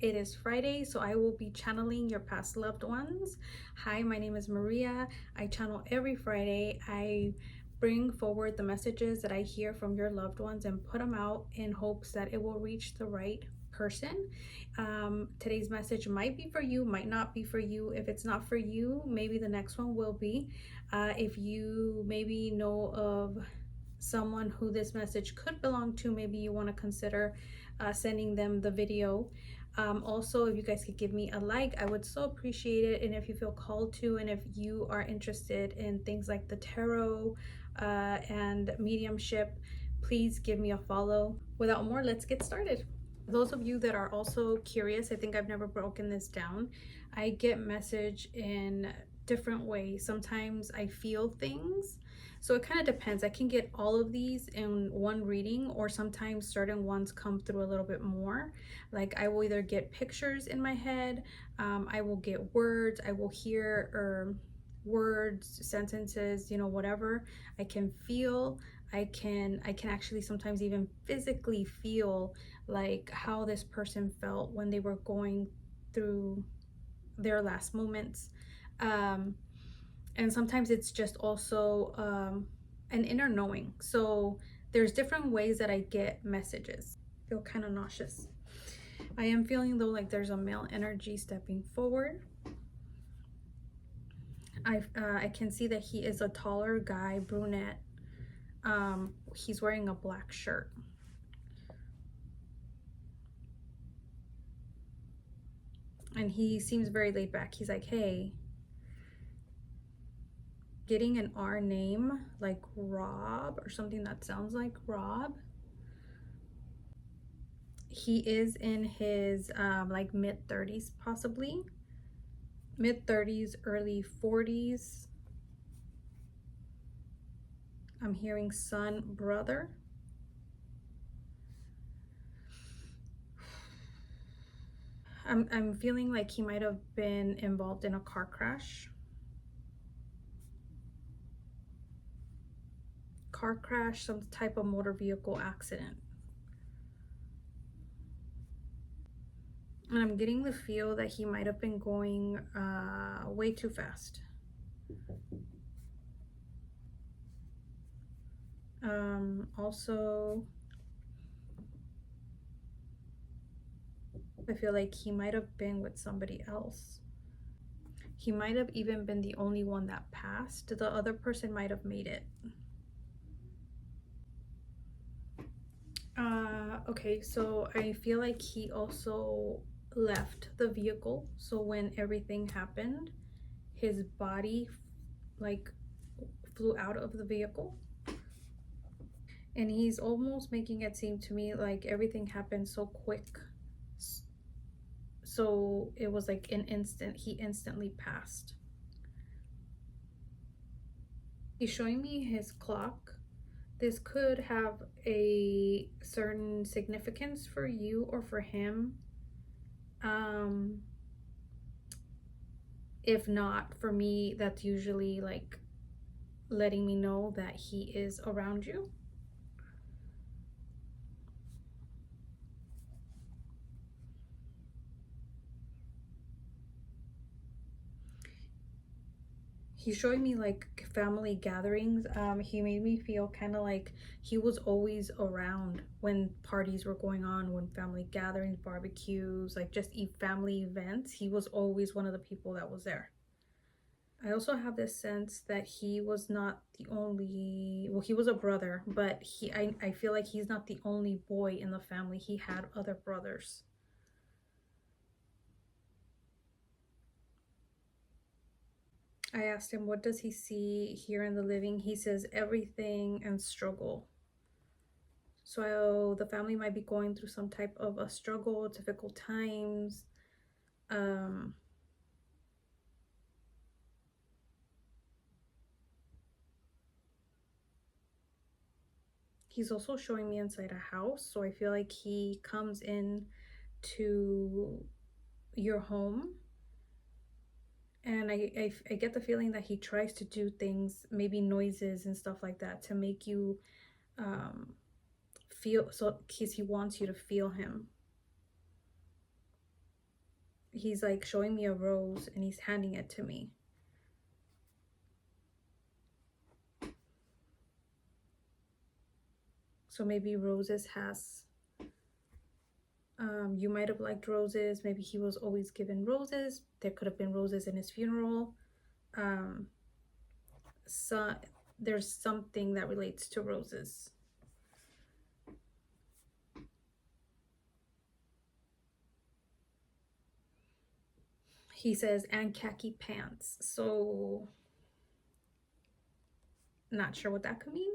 It is Friday, so I will be channeling your past loved ones. Hi, my name is Maria. I channel every Friday. I bring forward the messages that I hear from your loved ones and put them out in hopes that it will reach the right person. Today's message might be for you, might not be for you. If it's not for you, maybe the next one will be. If you maybe know of someone who this message could belong to, maybe you want to consider sending them the video. Also, if you guys could give me a like, I would so appreciate it. And if you feel called to, and if you are interested in things like the tarot and mediumship, please give me a follow. Without more, let's get started. Those of you that are also curious, I think I've never broken this down. I get message in different ways. Sometimes I feel things, so it kind of depends. I can get all of these in one reading, or sometimes certain ones come through a little bit more. Like I will either get pictures in my head, I will get words, I will hear words, sentences, whatever. I can feel, I can actually sometimes even physically feel like how this person felt when they were going through their last moments. And sometimes it's just also an inner knowing. So there's different ways that I get messages. I feel kind of nauseous. I am feeling though like there's a male energy stepping forward. I can see that he is a taller guy, brunette. He's wearing a black shirt. And he seems very laid back. He's like, hey, getting an R name like Rob or something that sounds like Rob. He is in his like mid 30s, possibly mid 30s, early 40s. I'm hearing son, brother. I'm feeling like he might have been involved in a car crash. Some type of motor vehicle accident. And I'm getting the feel that he might have been going way too fast. Also, I feel like he might have been with somebody else. He might have even been the only one that passed. The other person might have made it. Okay, so I feel like he also left the vehicle. So when everything happened, his body like flew out of the vehicle. And he's almost making it seem to me like everything happened so quick. So it was like an instant, he instantly passed. He's showing me his clock. This could have a certain significance for you or for him. If not, for me, that's usually like letting me know that he is around you. He's showing me like family gatherings. He made me feel kind of like he was always around when parties were going on, when family gatherings, barbecues, like just family events. He was always one of the people that was there. I also have this sense that he was not the only, well, he was a brother, but I feel like he's not the only boy in the family. He had other brothers. I asked him, what does he see here in the living? He says everything and struggle. So the family might be going through some type of a struggle, difficult times. He's also showing me inside a house. So I feel like he comes in to your home. And I get the feeling that he tries to do things, maybe noises and stuff like that, to make you feel, so because he wants you to feel him. he's like showing me a rose and he's handing it to me. So maybe roses has, you might have liked roses. Maybe he was always given roses. There could have been roses in his funeral. So there's something that relates to roses. He says, and khaki pants. So not sure what that could mean.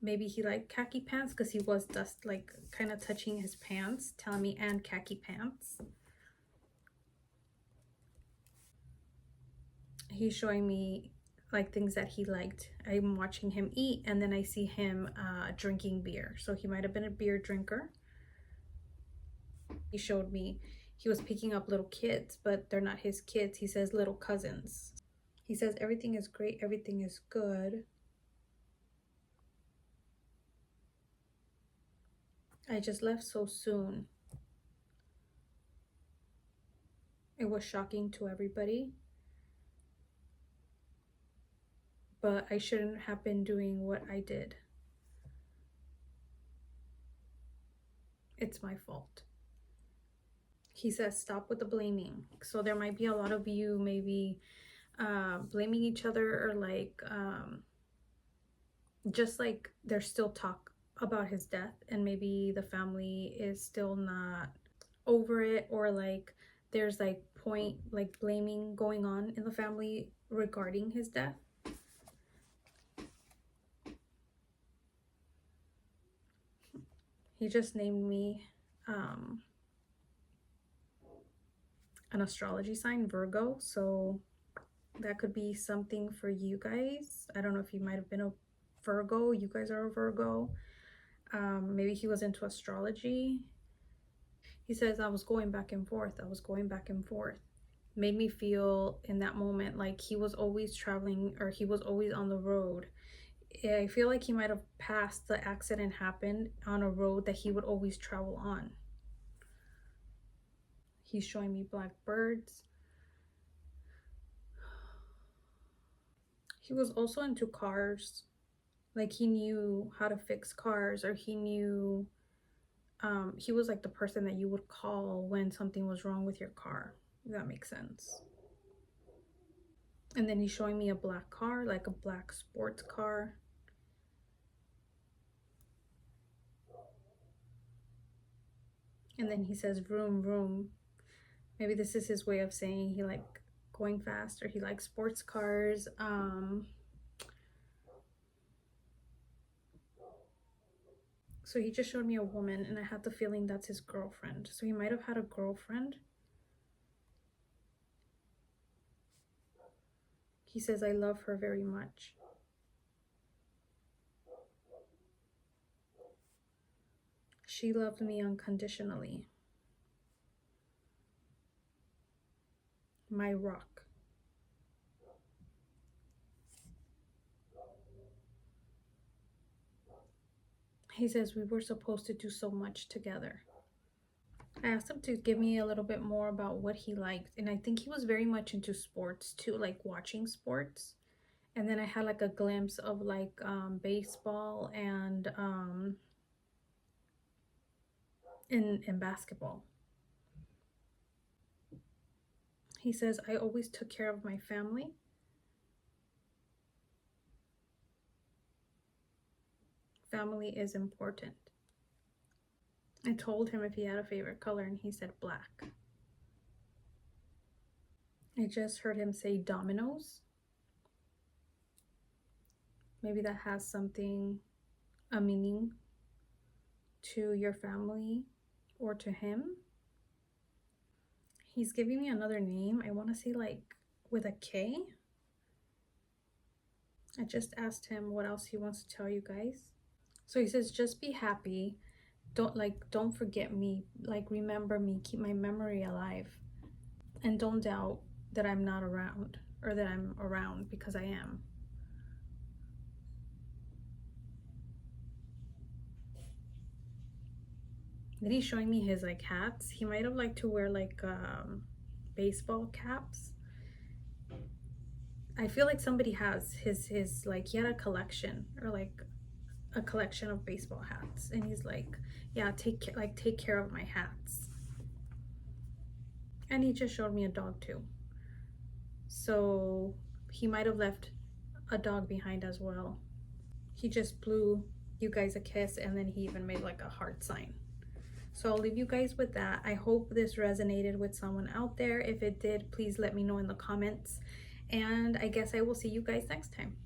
Maybe he liked khaki pants because he was just like kind of touching his pants, telling me, and khaki pants. He's showing me like things that he liked. I'm watching him eat, and then I see him drinking beer. So he might have been a beer drinker. He showed me he was picking up little kids, but they're not his kids. He says little cousins. He says everything is great, everything is good. I just left so soon. It was shocking to everybody. But I shouldn't have been doing what I did. It's my fault. He says stop with the blaming. So there might be a lot of you maybe blaming each other, or like just like there's still talk about his death, and maybe the family is still not over it, or like there's like point like blaming going on in the family regarding his death. He just named me an astrology sign, Virgo, so that could be something for you guys. I don't know if you might have been a Virgo. You guys are a Virgo. Maybe he was into astrology. He says I was going back and forth. I was going back and forth. Made me feel in that moment like he was always traveling, or he was always on the road. I feel like he might have passed the accident happened on a road that he would always travel on. He's showing me black birds. He was also into cars. Like he knew how to fix cars, or he knew, he was like the person that you would call when something was wrong with your car, if that makes sense. And then he's showing me a black car, like a black sports car. And then he says vroom vroom. Maybe this is his way of saying he like going fast, or he likes sports cars. So he just showed me a woman, and I had the feeling that's his girlfriend. So he might have had a girlfriend. He says, I love her very much. She loved me unconditionally. My rock. He says we were supposed to do so much together. I asked him to give me a little bit more about what he liked, and I think he was very much into sports too, like watching sports. And then I had like a glimpse of like baseball and in basketball. He says I always took care of my family. Family is important. I told him if he had a favorite color, and he said black. I just heard him say dominoes. Maybe that has something, a meaning to your family or to him. He's giving me another name. I want to say like with a K. I just asked him what else he wants to tell you guys. So he says, just be happy. Don't forget me. Like, remember me. Keep my memory alive. And don't doubt that I'm not around, or that I'm around, because I am. Then he's showing me his like hats. He might have liked to wear like baseball caps. I feel like somebody has his like, he had a collection, or like a collection of baseball hats, and he's like, yeah, take care of my hats. And he just showed me a dog too, so he might have left a dog behind as well. He just blew you guys a kiss, and then he even made like a heart sign. So I'll leave you guys with that. I hope this resonated with someone out there. If it did, please let me know in the comments, and I guess I will see you guys next time.